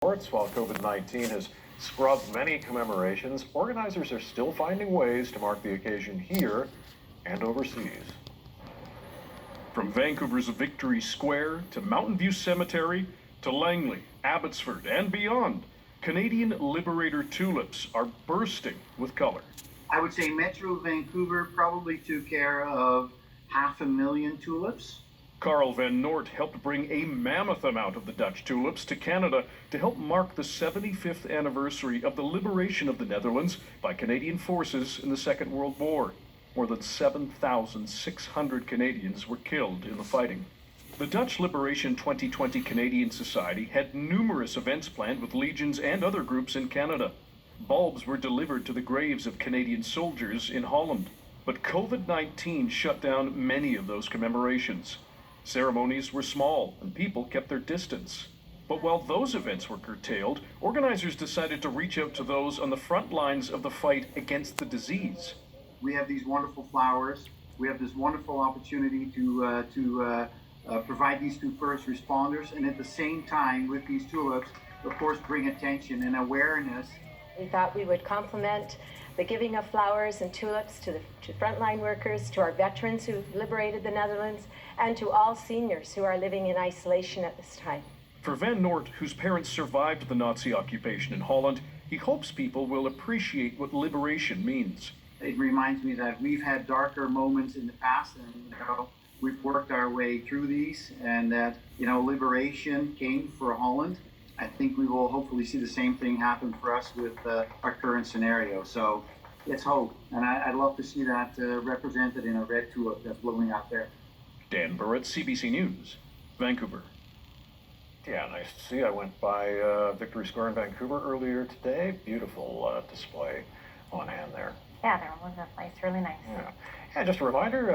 While COVID-19 has scrubbed many commemorations, organizers are still finding ways to mark the occasion here and overseas. From Vancouver's Victory Square to Mountain View Cemetery to Langley, Abbotsford, and beyond, Canadian Liberator tulips are bursting with color. I would say Metro Vancouver probably took care of 500,000 tulips. Carl Van Noort helped bring a mammoth amount of the Dutch tulips to Canada to help mark the 75th anniversary of the liberation of the Netherlands by Canadian forces in the Second World War. More than 7,600 Canadians were killed in the fighting. The Dutch Liberation 2020 Canadian Society had numerous events planned with legions and other groups in Canada. Bulbs were delivered to the graves of Canadian soldiers in Holland. But COVID-19 shut down many of those commemorations. Ceremonies were small and people kept their distance. But while those events were curtailed, organizers decided to reach out to those on the front lines of the fight against the disease. We have these wonderful flowers. We have this wonderful opportunity to provide these to first responders, and at the same time with these tulips, of course, bring attention and awareness. We thought we would complement the giving of flowers and tulips to frontline workers, to our veterans who liberated the Netherlands, and to all seniors who are living in isolation at this time. For Van Noort, whose parents survived the Nazi occupation in Holland, he hopes people will appreciate what liberation means. It reminds me that we've had darker moments in the past, and we've worked our way through these, and that liberation came for Holland. I think we will hopefully see the same thing happen for us with our current scenario. So let's hope. And I'd love to see that represented in a red tulip that's blowing out there. Dan Burrett, CBC News, Vancouver. Yeah, nice to see. I went by Victory Square in Vancouver earlier today. Beautiful display on hand there. Yeah, there was a place really nice. Yeah. And just a reminder,